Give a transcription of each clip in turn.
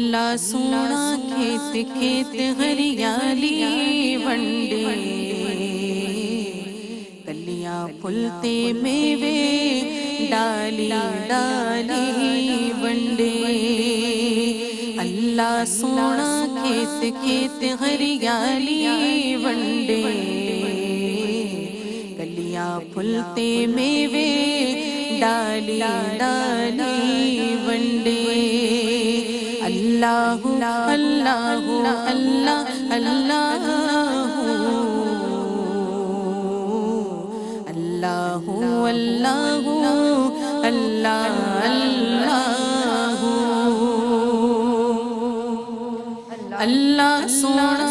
اللہ سونا کھیت کھیت ہریالی ونڈے کلیاں پھلتے میوے ڈالی ڈالی ونڈے اللہ سونا کھیت کھیت ہریالی ونڈے کلیاں پھلتے میوے ڈالی ڈالی ونڈے اللہ اللہ اللہ اللہ اللہ اللہ اللہ اللہ اللہ سونا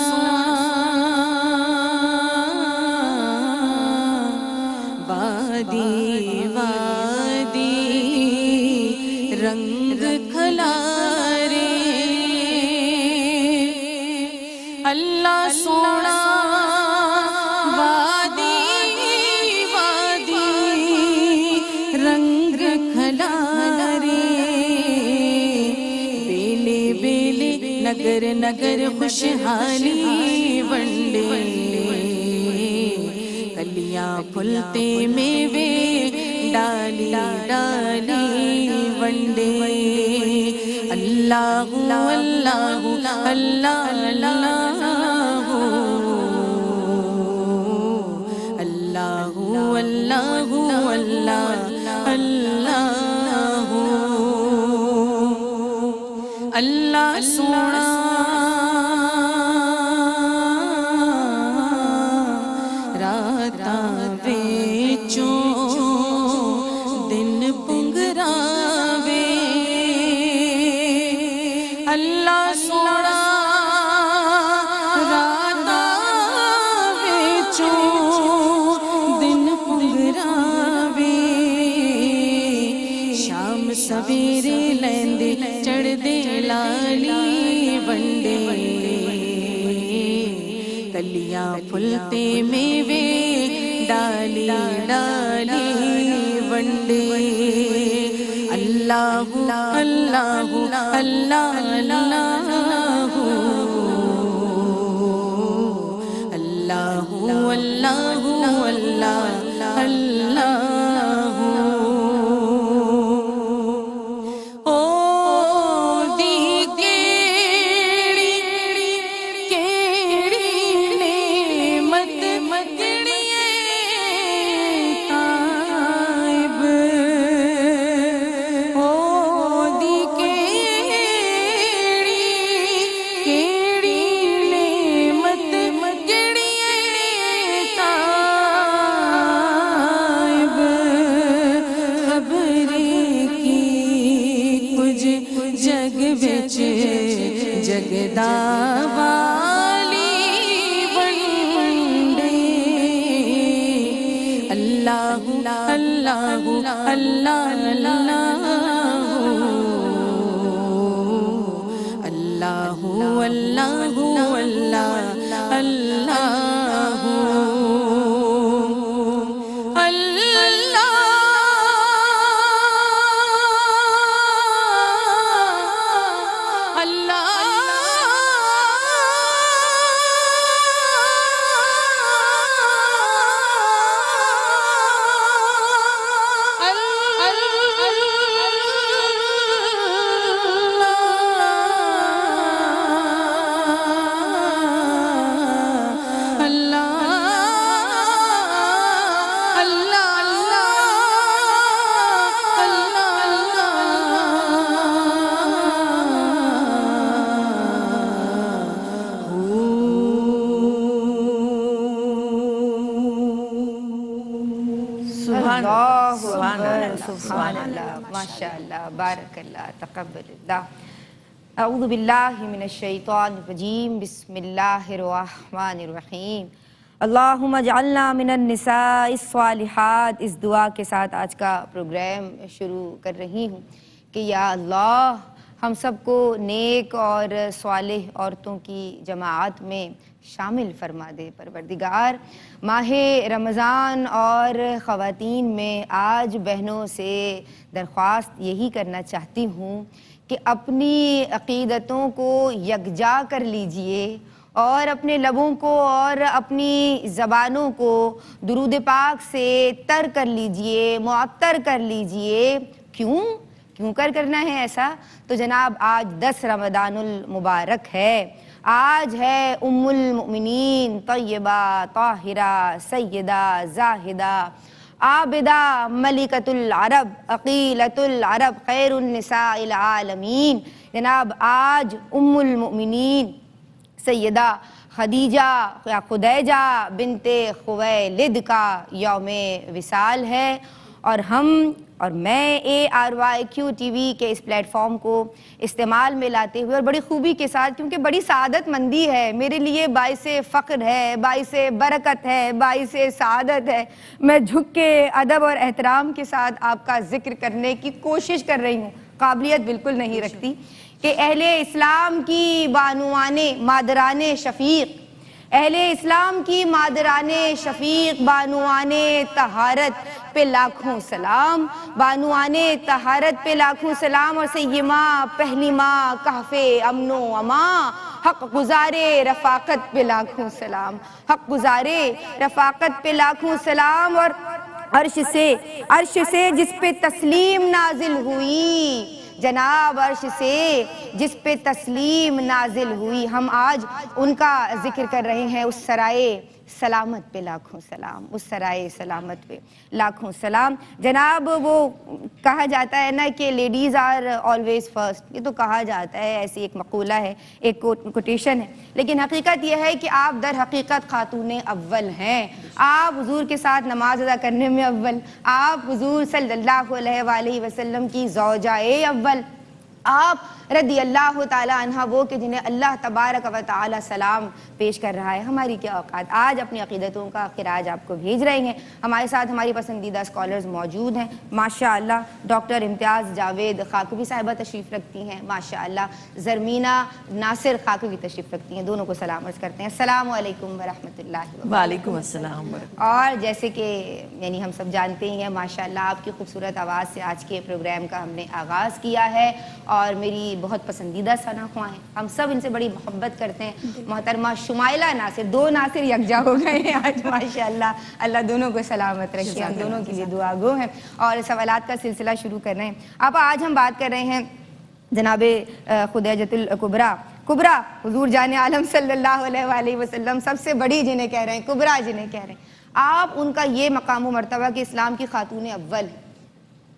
وادی وادی رنگ کھلارے اللہ سونا وادی وادی رنگ کھلارے بیلے بیلے نگر نگر خوشحالی ونڈے کلیاں پھلتے میوے ڈالی ڈالی ونڈے اللہ اللہ اللہ اللہ اللہ اللہ اللہ اللہ سونا راتاں وچوں دن پنگراوے اللہ سونا راتاں وچوں دن پنگراوے شام سویرے لیندے چڑھدے لالی ونڈے کلیاں پھلتے میوے ڈالی ڈالی ونڈے اللہ اللہ اللہ اللہ اللہ اللہ اللہ اللہ جگ وچ جگدا والی ونڈے اللہ اللہ اللہ اللہ اللہ اللہ اللہ اللہ اکبر، سبحان اللہ، ماشاء اللہ، بارک اللہ، تقبل اللہ۔ اعوذ باللہ من الشیطان الرجیم، بسم اللہ الرحمن الرحیم۔ اللہم اجعلنا من النساء الصالحات۔ اس دعا کے ساتھ آج کا پروگرام شروع کر رہی ہوں کہ یا اللہ ہم سب کو نیک اور صالح عورتوں کی جماعت میں شامل فرما دے پروردگار۔ ماہ رمضان اور خواتین میں آج بہنوں سے درخواست یہی کرنا چاہتی ہوں کہ اپنی عقیدتوں کو یکجا کر لیجئے اور اپنے لبوں کو اور اپنی زبانوں کو درود پاک سے تر کر لیجئے، معطر کر لیجئے۔ کیوں کرنا ہے ایسا؟ تو جناب آج 10 رمضان المبارک ہے، آج ہے ام المؤمنین طیبہ طاہرہ سیدہ زاہدہ عابدہ ملکۃ العرب عقیلۃ العرب خیر النساء العالمین۔ جناب آج ام المؤمنین سیدہ خدیجہ یا خدیجہ بنت خویلد کا یوم وصال ہے، اور ہم اور میں ARYQ TV کے اس پلیٹ فارم کو استعمال میں لاتے ہوئے اور بڑی خوبی کے ساتھ، کیونکہ بڑی سعادت مندی ہے میرے لیے، باعث فخر ہے، باعث برکت ہے، باعث سعادت ہے، میں جھک کے ادب اور احترام کے ساتھ آپ کا ذکر کرنے کی کوشش کر رہی ہوں، قابلیت بالکل نہیں رکھتی، کہ اہل اسلام کی بانوان مادران شفیق، اہل اسلام کی مادران شفیق، بانوان طہارت پہ لاکھوں سلام، بانوان طہارت پہ لاکھوں سلام، اور سید ماں پہلی ماں کہف امن و امان، حق گزارے رفاقت پہ لاکھوں سلام، حق گزارے رفاقت پہ لاکھوں سلام، اور عرش سے جس پہ تسلیم نازل ہوئی، جناب عرش سے جس پہ تسلیم نازل ہوئی، ہم آج ان کا ذکر کر رہے ہیں، اس سرائے سلامت پہ لاکھوں سلام، اس سرائے سلامت پہ لاکھوں سلام۔ جناب وہ کہا جاتا ہے نا کہ لیڈیز آر آلویز فرسٹ، یہ تو کہا جاتا ہے، ایسی ایک مقولہ ہے، ایک کوٹیشن ہے، لیکن حقیقت یہ ہے کہ آپ در حقیقت خاتون اول ہیں، آپ حضور کے ساتھ نماز ادا کرنے میں اول، آپ حضور صلی اللہ علیہ وآلہ وسلم کی زوجہ اول، آپ رضی اللہ تعالیٰ عنہ وہ کہ جنہیں اللہ تبارک و تعالیٰ سلام پیش کر رہا ہے۔ ہماری کیا اوقات، آج اپنی عقیدتوں کا خراج آپ کو بھیج رہے ہیں۔ ہمارے ساتھ ہماری پسندیدہ اسکالرز موجود ہیں، ماشاءاللہ ڈاکٹر امتیاز جاوید خاکوی صاحبہ تشریف رکھتی ہیں، ماشاءاللہ زرمینہ ناصر خاکوی تشریف رکھتی ہیں، دونوں کو سلام عرض کرتے ہیں، السلام علیکم ورحمۃ اللہ وبرکاتہ۔ وعلیکم السلام۔ اور جیسے کہ یعنی ہم سب جانتے ہی ہیں، ماشاءاللہ آپ کی خوبصورت آواز سے آج کے پروگرام کا ہم نے آغاز کیا ہے، اور میری بہت پسندیدہ ثنا خواں ہیں، ہم سب ان سے بڑی محبت کرتے ہیں، محترمہ شمائلہ ناصر، 2 ناصر یکجا ہو گئے ہیں آج ماشاءاللہ، اللہ دونوں کو سلامت رکھے، ہم دونوں کے لیے دعا گو ہیں، اور سوالات کا سلسلہ شروع کر رہے ہیں۔ اب آج ہم بات کر رہے ہیں جناب خدیجۃ الکبریٰ، حضور جان عالم صلی اللہ علیہ وآلہ وسلم، سب سے بڑی جنہیں کہہ رہے ہیں، کبریٰ جنہیں کہہ رہے ہیں، آپ ان کا یہ مقام و مرتبہ کہ اسلام کی خاتون اول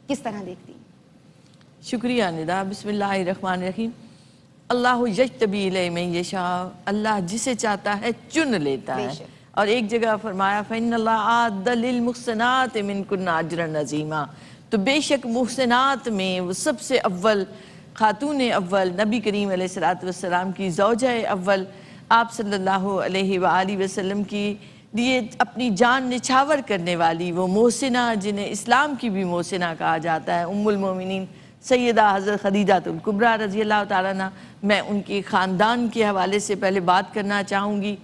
کس طرح دیکھتی ہیں؟ شکریہ ندا۔ بسم اللہ الرحمن الرحیم۔ اللہ یجتبی الیہ من یشاء، اللہ جسے چاہتا ہے چن لیتا ہے، اور ایک جگہ فرمایا فإن اللہ اعد للمحسنات منکن اجرا عظیما، تو بے شک محسنات میں وہ سب سے اول خاتون اول، نبی کریم علیہ السلام کی زوجہ اول، آپ صلی اللہ علیہ وآلہ وسلم کی لیے اپنی جان نچھاور کرنے والی وہ محسنہ، جنہیں اسلام کی بھی محسنہ کہا جاتا ہے، ام المومنین سیدہ حضرت خدیجۃ الکبریٰ رضی اللہ تعالیٰ عنہ۔ میں ان کے خاندان کے حوالے سے پہلے بات کرنا چاہوں گی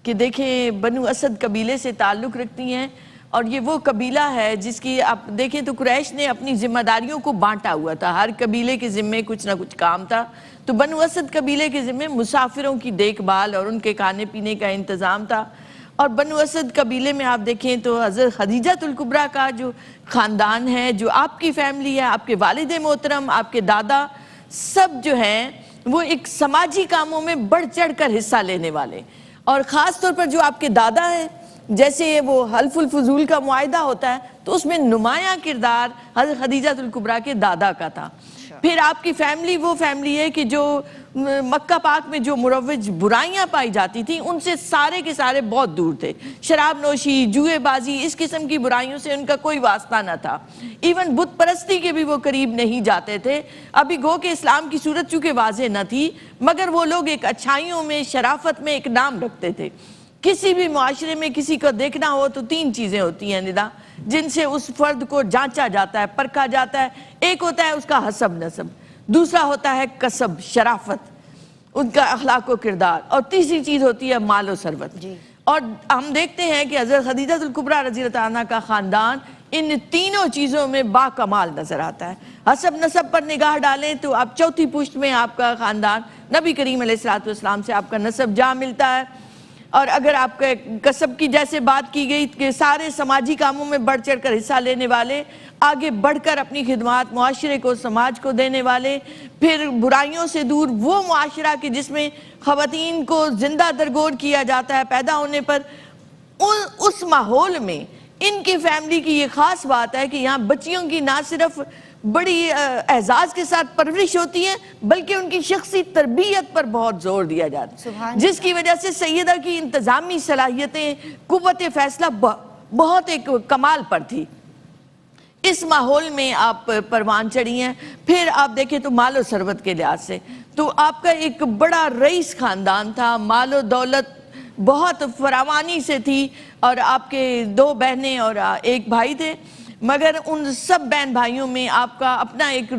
کہ دیکھیں بنو اسد قبیلے سے تعلق رکھتی ہیں، اور یہ وہ قبیلہ ہے جس کی آپ دیکھیں تو قریش نے اپنی ذمہ داریوں کو بانٹا ہوا تھا، ہر قبیلے کے ذمے کچھ نہ کچھ کام تھا، تو بنو اسد قبیلے کے ذمے مسافروں کی دیکھ بھال اور ان کے کھانے پینے کا انتظام تھا، اور بنو اسد قبیلے میں آپ دیکھیں تو حضرت خدیجۃ الکبریٰ کا جو خاندان ہے، جو آپ کی فیملی ہے، آپ کے والد محترم، آپ کے دادا، سب جو ہیں وہ ایک سماجی کاموں میں بڑھ چڑھ کر حصہ لینے والے، اور خاص طور پر جو آپ کے دادا ہیں، جیسے وہ حلف الفضول کا معاہدہ ہوتا ہے تو اس میں نمایاں کردار حضرت خدیجۃ الکبریٰ کے دادا کا تھا، پھر آپ کی فیملی وہ فیملی ہے کہ جو مکہ پاک میں جو مروج برائیاں پائی جاتی تھیں ان سے سارے کے سارے بہت دور تھے. شراب نوشی، جوئے بازی، اس قسم کی برائیوں سے ان کا کوئی واسطہ نہ تھا. ایون بت پرستی کے بھی وہ قریب نہیں جاتے تھے. ابھی گو کہ اسلام کی صورت چونکہ واضح نہ تھی، مگر وہ لوگ ایک اچھائیوں میں، شرافت میں ایک نام رکھتے تھے. کسی بھی معاشرے میں کسی کو دیکھنا ہو تو 3 چیزیں ہوتی ہیں ندا، جن سے اس فرد کو جانچا جاتا ہے، پرکھا جاتا ہے. ایک ہوتا ہے اس کا حسب نسب، دوسرا ہوتا ہے کسب، شرافت، ان کا اخلاق و کردار، اور تیسری چیز ہوتی ہے مال و ثروت. اور ہم دیکھتے ہیں کہ حضرت خدیجہ الکبریٰ رضی اللہ عنہا کا خاندان ان تینوں چیزوں میں با کمال نظر آتا ہے. حسب نسب پر نگاہ ڈالیں تو آپ چوتھی پشت میں آپ کا خاندان نبی کریم علیہ السلام سے آپ کا نسب جا ملتا ہے. اور اگر آپ کے کسب کی جیسے بات کی گئی کہ سارے سماجی کاموں میں بڑھ چڑھ کر حصہ لینے والے، آگے بڑھ کر اپنی خدمات معاشرے کو، سماج کو دینے والے، پھر برائیوں سے دور وہ معاشرہ کہ جس میں خواتین کو زندہ درگور کیا جاتا ہے پیدا ہونے پر، اس ماحول میں ان کی فیملی کی یہ خاص بات ہے کہ یہاں بچیوں کی نہ صرف بڑی اعزاز کے ساتھ پرورش ہوتی ہے بلکہ ان کی شخصی تربیت پر بہت زور دیا جاتا ہے، جس کی وجہ سے سیدہ کی انتظامی صلاحیتیں، قوت فیصلہ بہت ایک کمال پر تھی. اس ماحول میں آپ پروان چڑھی ہیں. پھر آپ دیکھیں تو مال و ثروت کے لحاظ سے تو آپ کا ایک بڑا رئیس خاندان تھا، مال و دولت بہت فراوانی سے تھی، اور آپ کے 2 بہنیں اور 1 بھائی تھے. مگر ان سب بہن بھائیوں میں آپ کا اپنا ایک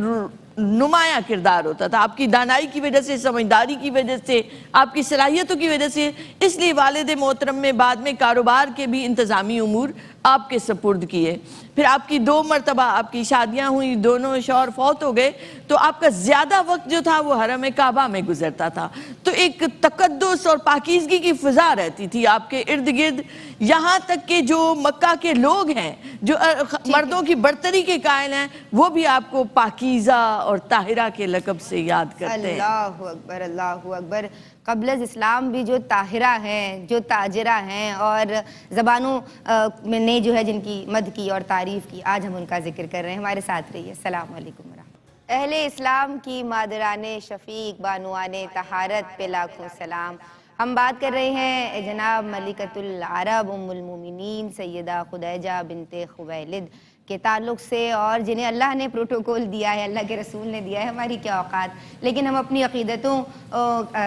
نمایاں کردار ہوتا تھا، آپ کی دانائی کی وجہ سے، سمجھداری کی وجہ سے، آپ کی صلاحیتوں کی وجہ سے. اس لیے والد محترم میں بعد میں کاروبار کے بھی انتظامی امور آپ کے سپرد کیے. پھر آپ کی 2 مرتبہ آپ کی شادیاں ہوئی، دونوں شوہر فوت ہو گئے، تو آپ کا زیادہ وقت جو تھا وہ حرم کعبہ میں گزرتا تھا. تو ایک تقدس اور پاکیزگی کی فضا رہتی تھی آپ کے ارد گرد. یہاں تک کہ جو مکہ کے لوگ ہیں جو مردوں کی برتری کے قائل ہیں، وہ بھی آپ کو پاکیزہ اور طاہرہ کے لقب سے یاد کرتے ہیں. اللہ اکبر، اللہ اکبر. قبل از اسلام بھی جو طاہرہ ہیں، جو تاجرہ ہیں، اور زبانوں نے جو ہے جن کی مدح کی اور تعریف کی، آج ہم ان کا ذکر کر رہے ہیں. ہمارے ساتھ رہیے. السلام علیکم ورحمۃ. اہل اسلام کی مادران شفیق، بانوان طہارت پہ لاکھوں سلام. ہم بات کر رہے ہیں جناب ملکۃ العرب ام المومنین سیدہ خدیجہ بنت خویلد کے تعلق سے، اور جنہیں اللہ نے پروٹوکول دیا ہے، اللہ کے رسول نے دیا ہے. ہماری کیا اوقات، لیکن ہم اپنی عقیدتوں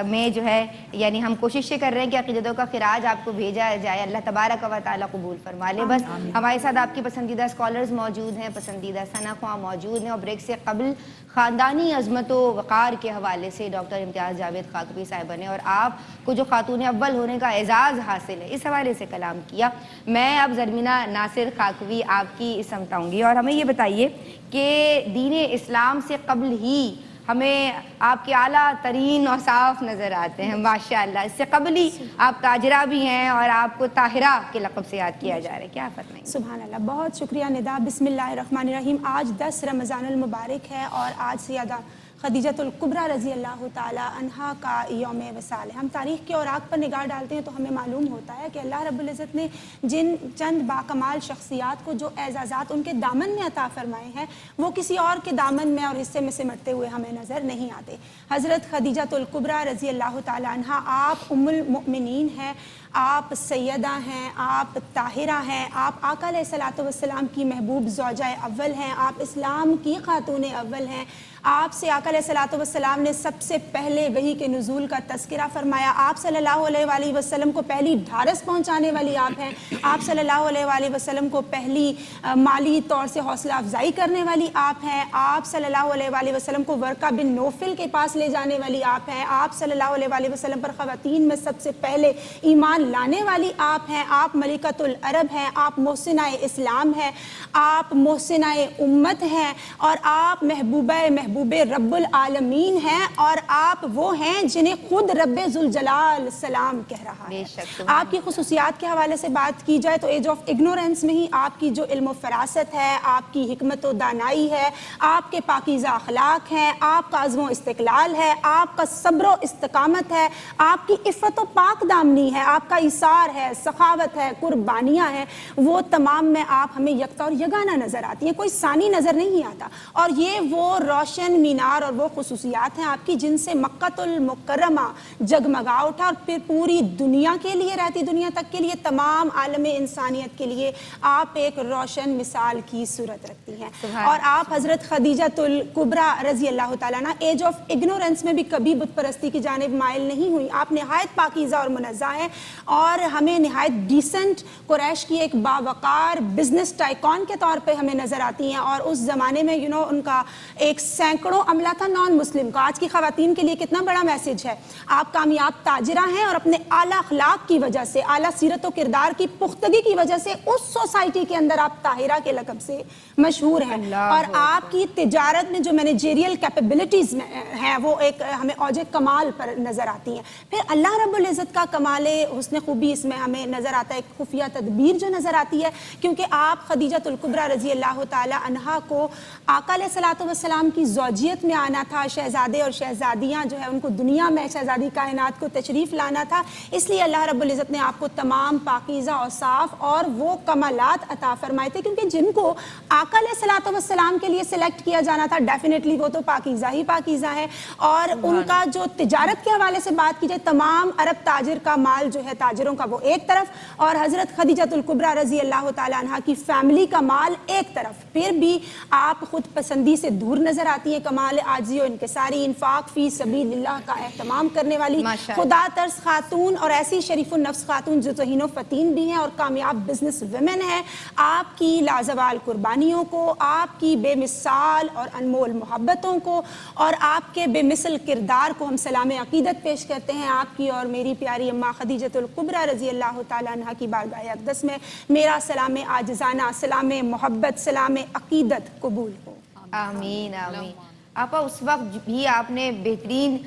میں جو ہے یعنی ہم کوششیں کر رہے ہیں کہ عقیدتوں کا خراج آپ کو بھیجا جائے. اللہ تبارک و تعالیٰ قبول فرما لے. بس ہمارے ساتھ آپ کی پسندیدہ اسکالرز موجود ہیں، پسندیدہ ثنا خواں موجود ہیں، اور بریک سے قبل خاندانی عظمت و وقار کے حوالے سے ڈاکٹر امتیاز جاوید خاکوی صاحبہ نے اور آپ کو جو خاتون اول ہونے کا اعزاز حاصل ہے، اس حوالے سے کلام کیا. میں اب زرمینہ ناصر خاکوی آپ کی سمت آؤں گی، اور ہمیں یہ بتائیے کہ دین اسلام سے قبل ہی ہمیں آپ کے اعلیٰ ترین اوصاف نظر آتے ہیں ماشاءاللہ. اس سے قبل ہی آپ تاجرہ بھی ہیں اور آپ کو طاہرہ کے لقب سے یاد کیا جا رہا ہے. کیا فرمائیں؟ سبحان اللہ، بہت شکریہ ندا. بسم اللہ الرحمن الرحیم. آج 10 رمضان المبارک ہے، اور آج سیدہ خدیجۃ الکبریٰ رضی اللہ تعالیٰ عنہا کا یوم وصال ہے. ہم تاریخ کے اوراق پر نگاہ ڈالتے ہیں تو ہمیں معلوم ہوتا ہے کہ اللہ رب العزت نے جن چند باکمال شخصیات کو جو اعزازات ان کے دامن میں عطا فرمائے ہیں، وہ کسی اور کے دامن میں اور حصے میں سمٹتے ہوئے ہمیں نظر نہیں آتے. حضرت خدیجۃ الکبریٰ رضی اللہ تعالیٰ عنہا، آپ ام المؤمنین ہیں، آپ سیدہ ہیں، آپ طاہرہ ہیں، آپ آقا علیہ الصلوۃ والسلام کی محبوب زوجہ اول ہیں، آپ اسلام کی خاتون اول ہیں. آپ سے آقا علیہ الصلوۃ والسلام نے سب سے پہلے وحی کے نزول کا تذکرہ فرمایا. آپ صلی اللہ علیہ وآلہ وسلم کو پہلی ڈھارس پہنچانے والی آپ ہیں. آپ صلی اللہ علیہ وآلہ وسلم کو پہلی مالی طور سے حوصلہ افزائی کرنے والی آپ ہیں. آپ صلی اللہ علیہ وآلہ وسلم کو ورقہ بن نوفل کے پاس لے جانے والی آپ ہیں. آپ صلی اللہ علیہ وآلہ وسلم پر خواتین میں سب سے پہلے ایمان لانے والی آپ ہیں. آپ ملکۃ العرب ہیں، آپ محسنہ اسلام ہیں، آپ محسنہ امت ہیں، اور آپ محبوبہ محبوب رب العالمین ہیں، اور آپ وہ ہیں جنہیں خود رب ذوالجلال سلام کہہ رہا ہے. آپ کی خصوصیات کے حوالے سے بات کی جائے تو ایج آف اگنورینس میں ہی آپ کی جو علم و فراست ہے، آپ کی حکمت و دانائی ہے، آپ کے پاکیزہ اخلاق ہیں، آپ کا عزم و استقلال ہے، آپ کا صبر و استقامت ہے، آپ کی عفت و پاک دامنی ہے، آپ کا کا ایثار ہے، سخاوت ہے، قربانیاں ہیں، وہ تمام میں آپ ہمیں یکتا اور یگانہ نظر آتی ہیں، کوئی ثانی نظر نہیں آتا. اور یہ وہ روشن مینار اور وہ خصوصیات ہیں آپ کی جن سے مکہ المکرمہ جگمگا اٹھا، اور پھر پوری دنیا کے لیے، رہتی دنیا تک کے لیے، تمام عالم انسانیت کے لیے آپ ایک روشن مثال کی صورت رکھتی ہیں. اور آپ حضرت خدیجۃ الکبریٰ رضی اللہ تعالیٰ عنہ ایج آف اگنورنس میں بھی کبھی بت پرستی کی جانب مائل نہیں ہوئی. آپ نہایت پاکیزہ اور منزہ ہیں اور ہمیں نہایت ڈیسنٹ قریش کی ایک باوقار بزنس ٹائکون کے طور پہ ہمیں نظر آتی ہیں. اور اس زمانے میں ان کا ایک سینکڑوں عملہ تھا نان مسلم کا. آج کی خواتین کے لیے کتنا بڑا میسج ہے. آپ کامیاب تاجرہ ہیں اور اپنے اعلیٰ اخلاق کی وجہ سے، اعلیٰ سیرت و کردار کی پختگی کی وجہ سے اس سوسائٹی کے اندر آپ طاہرہ کے لقب سے مشہور ہیں. اور آپ کی تجارت میں جو مینیجریل کیپیبلٹیز ہیں وہ ایک ہمیں اوج کمال پر نظر آتی ہیں. پھر اللہ رب العزت کا کمال حسن خوبی اس میں ہمیں نظر آتا ہے، ایک خفیہ تدبیر جو نظر آتی ہے، کیونکہ آپ خدیجۃ الکبریٰ رضی اللہ تعالی عنہا کو آقا علیہ الصلوۃ والسلام کی زوجیت میں آنا تھا. شہزادے اور شہزادیاں جو ہے ان کو دنیا میں، شہزادی کائنات کو تشریف لانا تھا. اس لیے اللہ رب العزت نے آپ کو تمام پاکیزہ اور صاف اور وہ کمالات عطا فرمائے تھے، کیونکہ جن کو آقا علیہ الصلوۃ والسلام کے لیے سلیکٹ کیا جانا تھا ڈیفینیٹلی وہ تو پاکیزہ ہی پاکیزہ ہے. اور ان کا جو تجارت کے حوالے سے بات کی جائے، تمام عرب تاجر کا مال جو ہے تاجروں کا وہ ایک طرف، اور حضرت خدیجۃ الکبریٰ رضی اللہ تعالیٰ عنہ کی فیملی کا مال ایک طرف. پھر بھی آپ خود پسندی سے دور نظر آتی ہیں، کمال عاجزی و انکساری، انفاق فی سبیل اللہ کا اہتمام کرنے والی خدا ترس خاتون، اور ایسی شریف النفس خاتون جو ذہین و فتین بھی ہیں اور کامیاب بزنس ویمن ہیں. آپ کی لازوال قربانیوں کو، آپ کی بے مثال اور انمول محبتوں کو اور آپ کے بے مثل کردار کو ہم سلام عقیدت پیش کرتے ہیں. آپ کی اور میری پیاری اماں خدیجۃ الکبریٰ رضی اللہ تعالیٰ عنہ کی بارگاہ اقدس میں میرا سلام عاجزانہ، سلام محبت، سلام عقیدت قبول ہو. آمین آمین. آپا اس وقت بھی آپ نے بہترین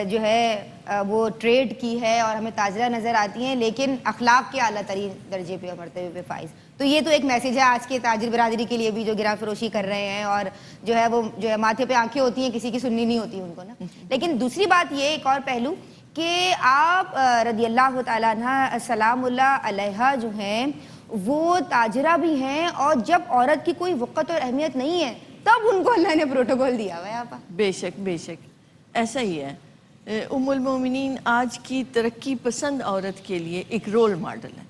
جو ہے وہ ٹریڈ کی ہے اور ہمیں تاجرہ نظر آتی ہیں، لیکن اخلاق کے اعلیٰ ترین درجے پہ مرتبے پہ فائز. تو یہ تو ایک میسیج ہے آج کے تاجر برادری کے لیے بھی جو گراں فروشی کر رہے ہیں، اور جو ہے وہ جو ہے ماتھے پہ آنکھیں ہوتی ہیں، کسی کی سننی نہیں ہوتی ان کو نا. لیکن دوسری بات یہ ایک اور پہلو کہ آپ رضی اللہ تعالیٰ عنہ سلام اللہ علیہ جو ہیں وہ تاجرہ بھی ہیں، اور جب عورت کی کوئی وقت اور اہمیت نہیں ہے تب ان کو اللہ نے پروٹوکول دیا ہوا ہے. آپا بے شک بے شک ایسا ہی ہے. ام المومنین آج کی ترقی پسند عورت کے لیے ایک رول ماڈل ہے.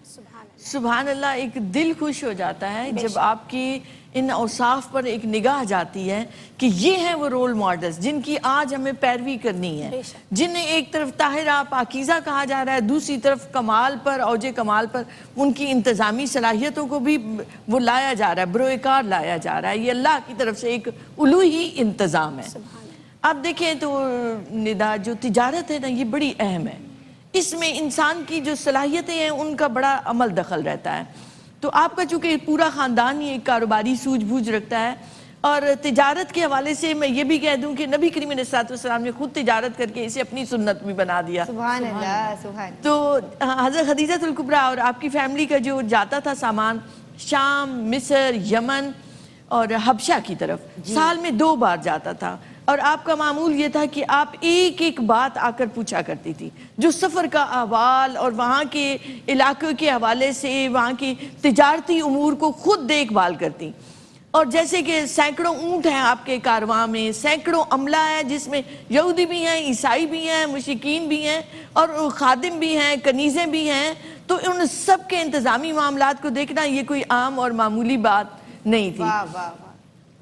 سبحان اللہ. ایک دل خوش ہو جاتا ہے جب آپ کی ان اوصاف پر ایک نگاہ جاتی ہے کہ یہ ہیں وہ رول ماڈلز جن کی آج ہمیں پیروی کرنی ہے، جنہیں ایک طرف طاہرہ پاکیزہ کہا جا رہا ہے، دوسری طرف کمال پر، اوج کمال پر ان کی انتظامی صلاحیتوں کو بھی وہ لایا جا رہا ہے، بروئے کار لایا جا رہا ہے. یہ اللہ کی طرف سے ایک الوہی انتظام ہے. آپ دیکھیں تو ندا جو تجارت ہے نا یہ بڑی اہم ہے. اس میں انسان کی جو صلاحیتیں ہیں ان کا بڑا عمل دخل رہتا ہے. تو آپ کا چونکہ پورا خاندان ہی ایک کاروباری سوجھ بوجھ رکھتا ہے، اور تجارت کے حوالے سے میں یہ بھی کہہ دوں کہ نبی کریم علیہ الصلوۃ والسلام نے خود تجارت کر کے اسے اپنی سنت بھی بنا دیا. سبحان اللہ سبحان. تو حضرت خدیجۃ الکبریٰ اور آپ کی فیملی کا جو جاتا تھا سامان شام، مصر، یمن اور حبشہ کی طرف سال میں 2 بار جاتا تھا. اور آپ کا معمول یہ تھا کہ آپ ایک ایک بات آ کر پوچھا کرتی تھی، جو سفر کا احوال اور وہاں کے علاقے کے حوالے سے وہاں کی تجارتی امور کو خود دیکھ بھال کرتی. اور جیسے کہ سینکڑوں اونٹ ہیں آپ کے کارواں میں، سینکڑوں عملہ ہے جس میں یہودی بھی ہیں، عیسائی بھی ہیں، مشرکین بھی ہیں، اور خادم بھی ہیں، کنیزیں بھی ہیں. تو ان سب کے انتظامی معاملات کو دیکھنا یہ کوئی عام اور معمولی بات نہیں تھی.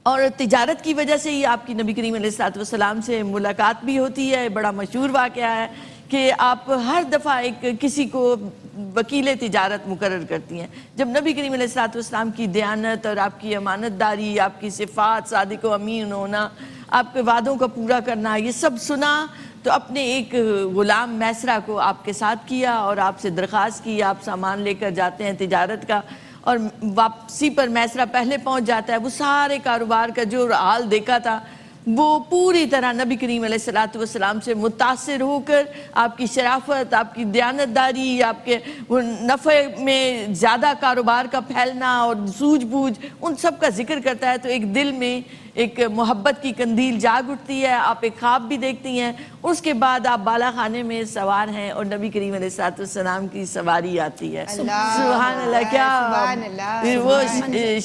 اور تجارت کی وجہ سے ہی آپ کی نبی کریم علیہ الصلوۃ والسلام سے ملاقات بھی ہوتی ہے. بڑا مشہور واقعہ ہے کہ آپ ہر دفعہ ایک کسی کو وکیل تجارت مقرر کرتی ہیں. جب نبی کریم علیہ الصلوۃ والسلام کی دیانت اور آپ کی امانت داری، آپ کی صفات، صادق و امین ہونا، آپ کے وعدوں کا پورا کرنا، یہ سب سنا تو اپنے ایک غلام میسرہ کو آپ کے ساتھ کیا اور آپ سے درخواست کی. آپ سامان لے کر جاتے ہیں تجارت کا، اور واپسی پر میسرہ پہلے پہنچ جاتا ہے. وہ سارے کاروبار کا جو حال دیکھا تھا وہ پوری طرح نبی کریم علیہ الصلوۃ والسلام سے متاثر ہو کر آپ کی شرافت، آپ کی دیانتداری، آپ کے نفع میں زیادہ کاروبار کا پھیلنا اور سوجھ بوجھ، ان سب کا ذکر کرتا ہے. تو ایک دل میں ایک محبت کی قندیل جاگ اٹھتی ہے، آپ ایک خواب بھی دیکھتی ہیں، اس کے بعد آپ بالا خانے میں سوار ہیں اور نبی کریم علیہ السلام کی سواری آتی ہے۔ سبحان اللہ، کیا وہ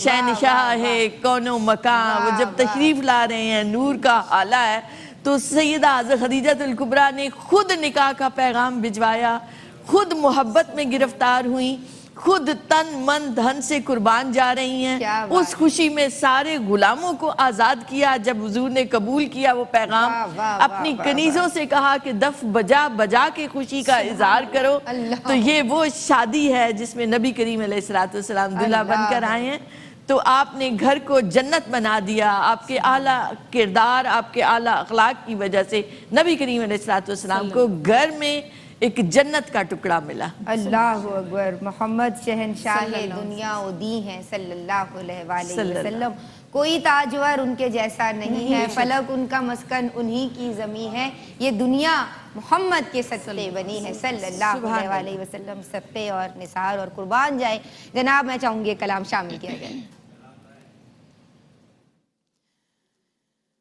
شہنشاہ ہے کون و مکان، وہ جب تشریف لا رہے ہیں، نور کا حالہ ہے۔ تو سیدہ حضرت خدیجہ الکبریٰ نے خود نکاح کا پیغام بھجوایا، خود محبت میں گرفتار ہوئیں، خود تن من دھن سے قربان جا رہی ہیں، اس خوشی میں سارے غلاموں کو آزاد کیا۔ جب حضور نے قبول کیا وہ پیغام، اپنی کنیزوں سے کہا کہ دف بجا بجا کے خوشی کا اظہار کرو۔ تو یہ وہ شادی ہے جس میں نبی کریم علیہ السلام دلہا بن کر آئے ہیں۔ تو آپ نے گھر کو جنت بنا دیا، آپ کے اعلیٰ کردار، آپ کے اعلیٰ اخلاق کی وجہ سے نبی کریم علیہ السلام کو گھر میں ایک جنت کا ٹکڑا ملا۔ اللہ اکبر، محمد شہنشاہ دنیا و دی ہیں صلی اللہ علیہ وآلہ وسلم، کوئی تاجور ان کے جیسا نہیں ہے، فلک ان کا مسکن انہی کی زمین ہے، یہ دنیا محمد کے صدقے بنی ہے صلی اللہ علیہ وآلہ وسلم۔ صدقے اور نثار اور قربان جائے۔ جناب میں چاہوں گی کلام شامل کیا جائے۔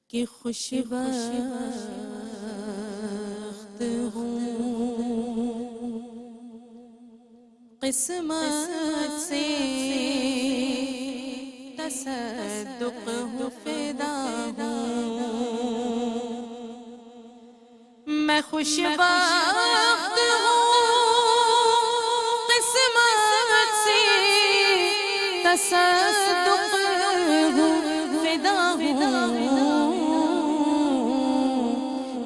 کہ خوش بخت ہوں قسمت سے تصدق ہوں فدا ہوں، میں خوش بخت ہوں قسمت سے تصدق ہوں فدا ہوں،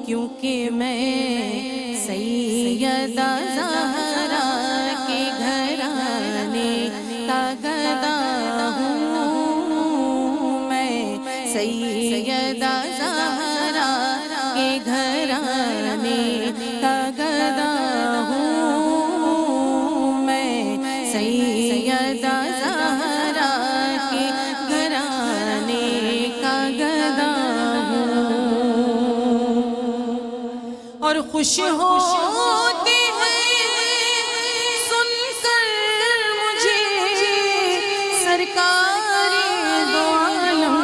کیونکہ میں سیدہ زہرا کے گھرانے کا گدا ہوں، میں سیدہ زہرا کے گھرانے کا گدا ہوں، میں سیدہ زہرا کے گھرانے کا گدا ہوں، اور خوش ہوتے ہیں سن کر مجھے سرکار دو عالم،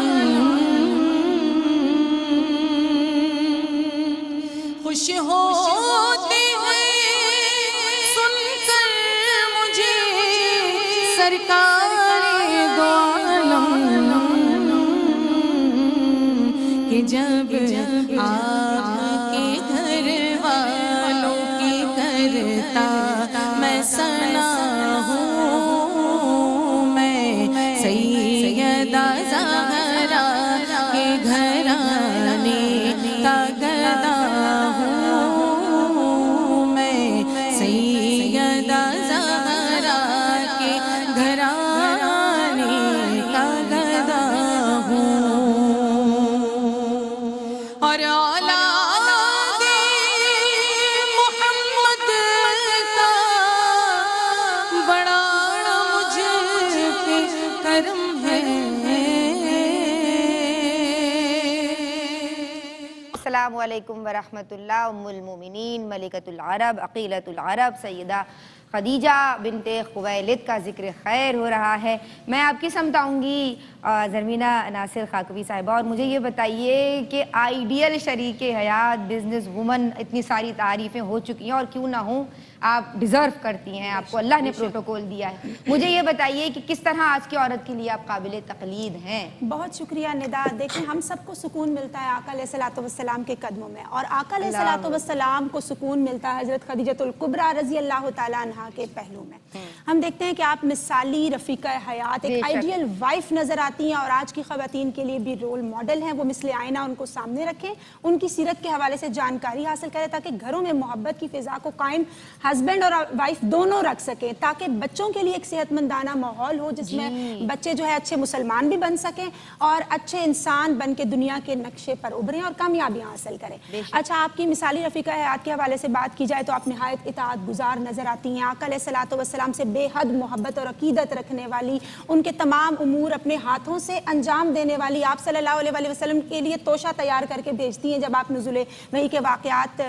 خوش ہوتے ہیں سن کر مجھے سرکار دو عالم، کہ جب آپ کے گھر والوں کی کرتا میں ثنا ہوں، میں سیدہ زہرا کے گھرانے کا گدا ہوں، میں سیدہ زہرا کے گھرانے کا گدا ہوں، اور اولاد محمد کا بڑا مجھ پہ کرم ہے۔ السلام علیکم ورحمۃ اللہ۔ ام المومنین ملکۃ العرب عقیلۃ العرب سیدہ خدیجہ بنت خویلد کا ذکر خیر ہو رہا ہے۔ میں آپ کی سمت آؤں گی زرمینہ ناصر خاکوی صاحبہ، اور مجھے یہ بتائیے کہ آئیڈیل شریک حیات، بزنس وومن، اتنی ساری تعریفیں ہو چکی ہیں، اور کیوں نہ ہوں، آپ ڈیزرو کرتی ہیں، آپ کو اللہ نے پروٹوکول دیا ہے۔ مجھے یہ بتائیے کہ کس طرح آج کی عورت کے لیے آپ قابل تقلید ہیں؟ بہت شکریہ ندا۔ دیکھیں، ہم سب کو سکون ملتا ہے آقا علیہ الصلوۃ والسلام کے قدموں میں، اور آقا علیہ الصلوۃ والسلام کو سکون ملتا ہے حضرت خدیجہ الکبریٰ رضی اللہ تعالیٰ عنہا کے پہلو میں۔ ہم دیکھتے ہیں کہ آپ مثالی رفیقہ حیات، ایک آئیڈیل وائف نظر آتی ہیں، اور آج کی خواتین کے لیے بھی رول ماڈل ہیں۔ وہ مثل آئینہ ان کو سامنے رکھیں، ان کی سیرت کے حوالے سے جانکاری حاصل کریں، تاکہ گھروں میں محبت کی فضا کو قائم ہسبینڈ اور وائف دونوں رکھ سکیں، تاکہ بچوں کے لیے ایک صحت مندانہ ماحول ہو، جس میں بچے جو ہے اچھے مسلمان بھی بن سکیں اور اچھے انسان بن کے دنیا کے نقشے پر ابھریں اور کامیابیاں حاصل کریں۔ اچھا، آپ کی مثالی رفیقہ حیات کے حوالے سے بات کی جائے تو آپ نہایت اطاعت گزار نظر آتی ہیں، آقا علیہ الصلوۃ والسلام سے بے حد محبت اور عقیدت رکھنے والی، ان کے تمام امور اپنے ہاتھوں سے انجام دینے والی، آپ صلی اللہ علیہ وسلم کے لیے توشہ تیار کر کے بھیجتی ہیں جب آپ نزول وحی کے واقعات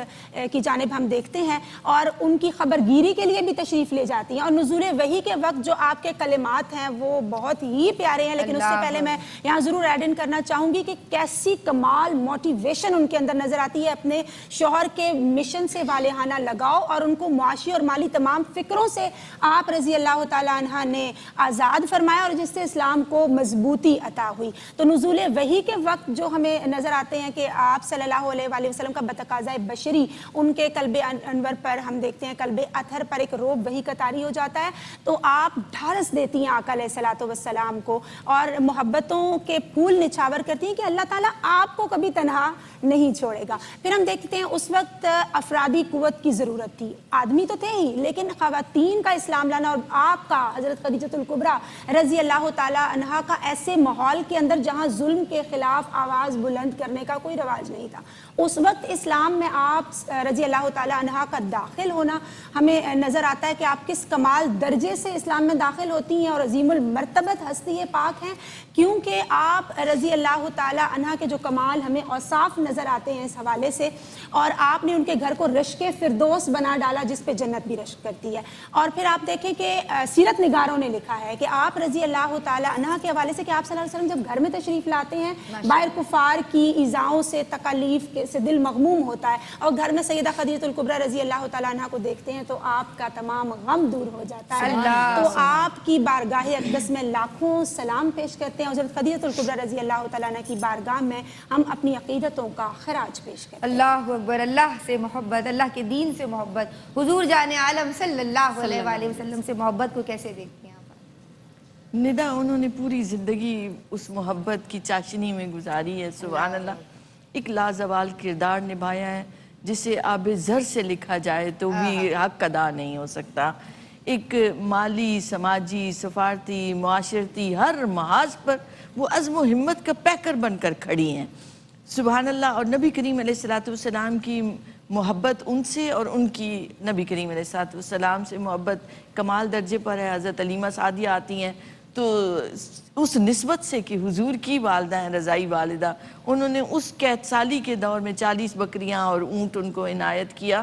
کی جانب ہم دیکھتے ہیں، اور ان کی کی خبرگیری کے لیے بھی تشریف لے جاتی ہیں. اور نزول وحی کے وقت جو آپ کے کلمات ہیں وہ بہت ہی پیارے ہیں, لیکن اس سے پہلے میں یہاں ضرور ایڈ ان کرنا چاہوں گی کہ کیسی کمال موٹیویشن ان کے اندر نظر آتی ہے اپنے شوہر کے مشن سے والہانہ لگاؤ, اور ان کو معاشی اور مالی تمام فکروں سے آپ رضی اللہ تعالی عنہ نے آزاد فرمایا, اور جس سے اسلام کو مضبوطی عطا ہوئی. تو نزول وحی کے وقت جو ہمیں نظر آتے ہیں کہ آپ صلی اللہ علیہ وآلہ وسلم کا بتقاضۂ بشری ان کے قلب انور پر ہم دیکھتے ہیں قلب اطہر پر ایک روب وحی کا طاری ہو جاتا ہے, تو آپ ڈھارس دیتی ہیں آقا علیہ الصلوۃ والسلام کو اور محبتوں کے پھول نچھاور کرتی ہیں کہ اللہ تعالیٰ آپ کو کبھی تنہا نہیں چھوڑے گا. پھر ہم دیکھتے ہیں اس وقت افرادی قوت کی ضرورت تھی, آدمی تو تھے ہی لیکن خواتین کا اسلام لانا, اور آپ کا حضرت خدیجہ الکبریٰ رضی اللہ تعالی عنہا کا ایسے ماحول کے اندر جہاں ظلم کے خلاف آواز بلند کرنے کا کوئی رواج نہیں تھا, اس وقت اسلام میں آپ رضی اللہ تعالی عنہا کا داخل ہونا ہمیں نظر آتا ہے کہ آپ کس کمال درجے سے اسلام میں داخل ہوتی ہیں اور عظیم المرتبت ہستی پاک ہیں, کیونکہ آپ رضی اللہ تعالی عنہا کے جو کمال ہمیں اوصاف نظر آتے ہیں اس حوالے سے, اور آپ نے ان کے گھر کو رشک فردوس بنا ڈالا جس پہ جنت بھی رشک کرتی ہے. اور پھر آپ دیکھیں کہ سیرت نگاروں نے لکھا ہے کہ آپ رضی اللہ تعالی عنہا کے حوالے سے کہ آپ صلی اللہ علیہ وسلم جب گھر میں تشریف لاتے ہیں باہر کفار کی ایذاؤں سے تکالیف سے دل مغموم ہوتا ہے, اور گھر میں سیدہ خدیجہ الکبریٰ رضی اللہ تعالی عنہا کو دیکھتے ہیں تو آپ کا تمام غم دور ہو جاتا ہے. تو آپ کی بارگاہ اقدس میں لاکھوں سلام پیش کرتے ہیں, حضرت خدیجہ الکبریٰ رضی اللہ تعالی عنہ کی بارگاہ میں ہم اپنی عقیدتوں کا خراج پیش کرتے ہیں. اللہ اکبر. اللہ سے محبت, اللہ کے دین سے محبت, حضور جان عالم صلی اللہ علیہ وآلہ وسلم سے محبت کو کیسے دیکھتی ہیں آپ؟ ندا انہوں نے پوری زندگی اس محبت کی چاشنی میں گزاری ہے, سبحان اللہ. ایک لازوال کردار نبھایا ہے جسے آب زر سے لکھا جائے تو بھی حق ادا نہیں ہو سکتا. ایک مالی, سماجی, سفارتی, معاشرتی ہر محاذ پر وہ عزم و ہمت کا پیکر بن کر کھڑی ہیں, سبحان اللہ. اور نبی کریم علیہ السلام کی محبت ان سے اور ان کی نبی کریم علیہ السلام سے محبت کمال درجے پر ہے. حضرت علیمہ سعدیہ آتی ہیں تو اس نسبت سے کہ حضور کی والدہ ہیں, رضائی والدہ, انہوں نے اس قحط سالی کے دور میں 40 بکریاں اور اونٹ ان کو عنایت کیا,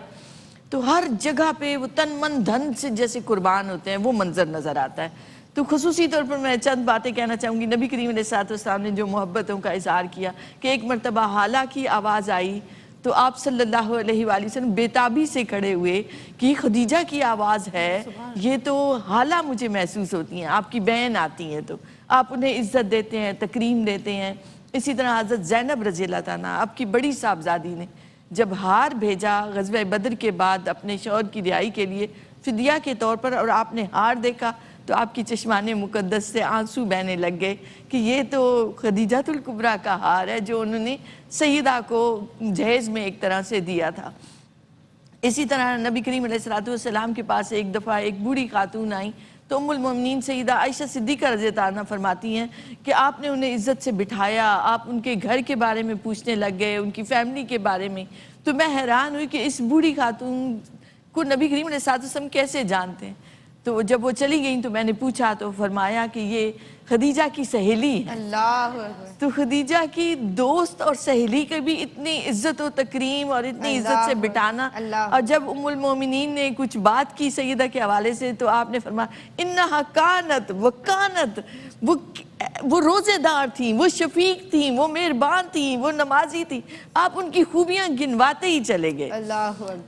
تو ہر جگہ پہ وہ تن من دھن سے جیسے قربان ہوتے ہیں وہ منظر نظر آتا ہے. تو خصوصی طور پر میں چند باتیں کہنا چاہوں گی. نبی کریم علیہ السلام نے جو محبتوں کا اظہار کیا کہ ایک مرتبہ حالہ کی آواز آئی تو آپ صلی اللہ علیہ وآلہ وسلم بیتابی سے کھڑے ہوئے کہ خدیجہ کی آواز ہے, یہ تو حالہ مجھے محسوس ہوتی ہیں, آپ کی بہن آتی ہیں تو آپ انہیں عزت دیتے ہیں, تکریم دیتے ہیں. اسی طرح حضرت زینب رضی اللہ تعالیٰ آپ کی بڑی صاحبزادی نے جب ہار بھیجا غزوہ بدر کے بعد اپنے شوہر کی رہائی کے لیے فدیہ کے طور پر, اور آپ نے ہار دیکھا تو آپ کی چشمان مقدس سے آنسو بہنے لگ گئے کہ یہ تو خدیجہ الکبریٰ کا ہار ہے جو انہوں نے سیدہ کو جہیز میں ایک طرح سے دیا تھا. اسی طرح نبی کریم علیہ السلام کے پاس ایک دفعہ ایک بوڑھی خاتون آئی تو ام المومنین سیدہ عائشہ صدیقہ رضی اللہ عنہا فرماتی ہیں کہ آپ نے انہیں عزت سے بٹھایا, آپ ان کے گھر کے بارے میں پوچھنے لگ گئے, ان کی فیملی کے بارے میں. تو میں حیران ہوئی کہ اس بوڑھی خاتون کو نبی کریم علیہ السلام کیسے جانتے ہیں. تو جب وہ چلی گئیں تو میں نے پوچھا تو فرمایا کہ یہ خدیجہ کی سہیلی ہے. اللہ تو خدیجہ کی دوست اور سہیلی کے بھی اتنی عزت و تکریم اور اتنی عزت سے بٹانا. اور جب ام المومنین نے کچھ بات کی سیدہ کے حوالے سے تو آپ نے فرمایا انہا کانت وکانت, وہ روزے دار تھیں, وہ شفیق تھیں, وہ مہربان تھیں, وہ نمازی تھیں. آپ ان کی خوبیاں گنواتے ہی چلے گئے.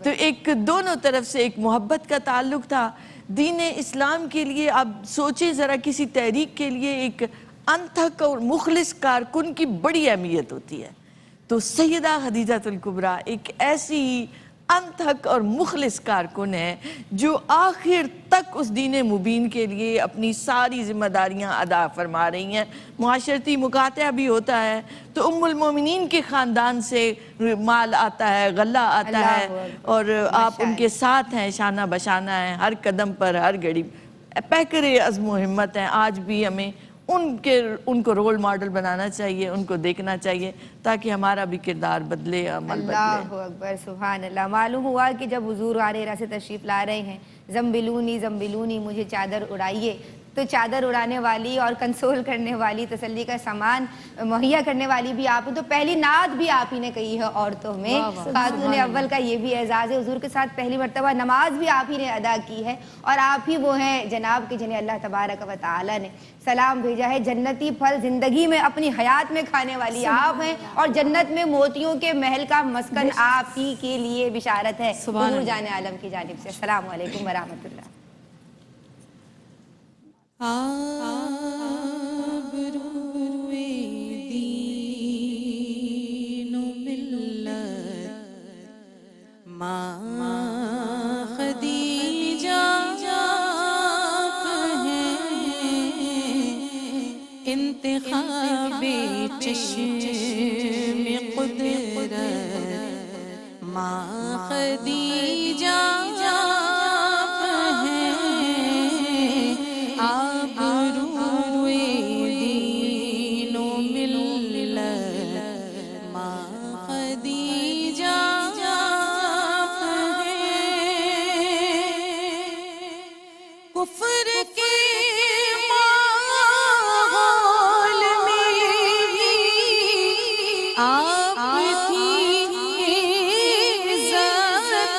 تو ایک دونوں طرف سے ایک محبت کا تعلق تھا. دین اسلام کے لیے اب سوچیں ذرا, کسی تحریک کے لیے ایک انتھک اور مخلص کارکن کی بڑی اہمیت ہوتی ہے. تو سیدہ خدیجہ الکبریٰ ایک ایسی انتھک اور مخلص کارکن ہے جو آخر تک اس دین مبین کے لیے اپنی ساری ذمہ داریاں ادا فرما رہی ہیں. معاشرتی مقاطعہ بھی ہوتا ہے تو ام المومنین کے خاندان سے مال آتا ہے, غلہ آتا ہے, اور آپ ان کے ساتھ ہیں, شانہ بشانہ ہیں, ہر قدم پر ہر گھڑی پیکر عزم و ہمت ہیں. آج بھی ہمیں ان کو رول ماڈل بنانا چاہیے, ان کو دیکھنا چاہیے تاکہ ہمارا بھی کردار بدلے, عمل بدلے. اللہ اکبر, سبحان اللہ. معلوم ہوا کہ جب حضور غار حرا سے تشریف لا رہے ہیں, زمبلونی زمبلونی مجھے چادر اڑائیے, تو چادر اڑانے والی اور کنسول کرنے والی، تسلی کا سامان مہیا کرنے والی بھی آپ ہیں. تو پہلی نعت بھی آپ ہی نے کہی ہے عورتوں میں. خاتون اول کا یہ بھی اعزاز ہے. حضور کے ساتھ پہلی مرتبہ نماز بھی آپ ہی نے ادا کی ہے، اور آپ ہی وہ ہیں جناب کہ جنہیں اللہ تبارک و تعالی نے سلام بھیجا ہے. جنتی پھل زندگی میں اپنی حیات میں کھانے والی آپ ہیں، اور جنت میں موتیوں کے محل کا مسکن آپ ہی کے لیے بشارت ہے حضور جان عالم کی جانب سے. السلام علیکم ورحمۃ اللہ. آبروئے دین و ملت ماں خدیجہ ہیں، انتخاب چشم قدرت ماں خدیجہ کفر کے ماحول میں بھی آپ کی عزت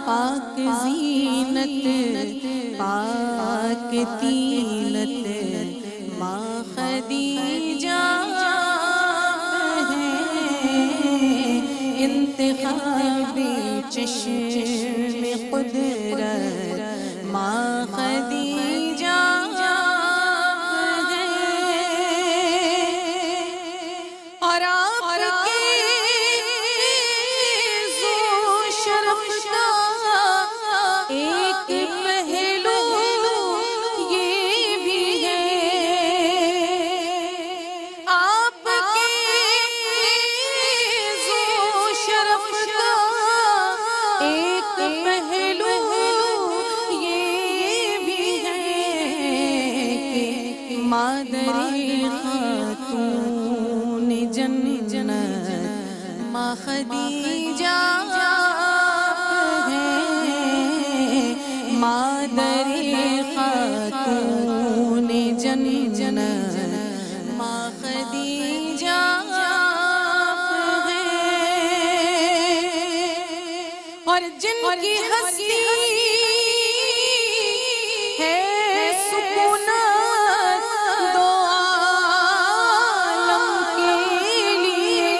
پاک زینت پاک تینت ماں خدیجہ ہیں، انتخاب چشم قدرت ماں خدیجہ ہے. اور آپ کے ذو شرف کا ایک پہلو یہ بھی ہے، آپ کے ذو شرف کا ایک پہلو یہ بھی ہے کہ مادر خاتون جنت ماں خدیجہ ہیں، مادر خاتون جنت ماں خدیجہ ہیں، اور جن کی ہستی ہے سکونت دو عالم کے لیے،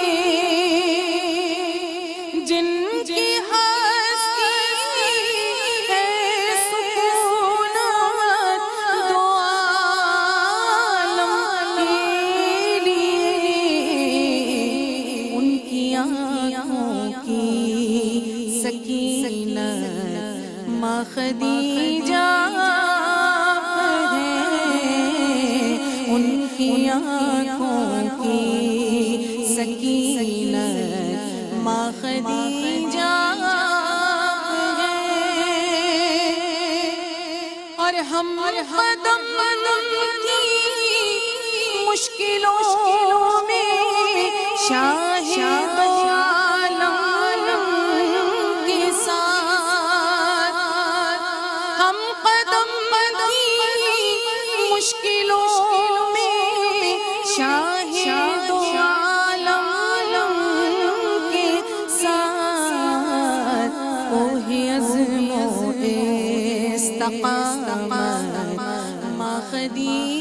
جن کی ہستی ہے سکونت دو عالم کے لیے، ان کی آنکھوں کی سکینت ماں خدیجہ ہیں، ان کی آنکھوں کی سکینت ماں خدیجہ ہیں، اور ہم قدم کی مشکلوں میں شاہد عالم کے ساتھ، ہم قدم کی مشکلوں میں شاہد عالم کے ساتھ، کوہ عزم و استقامت ماں خدیجہ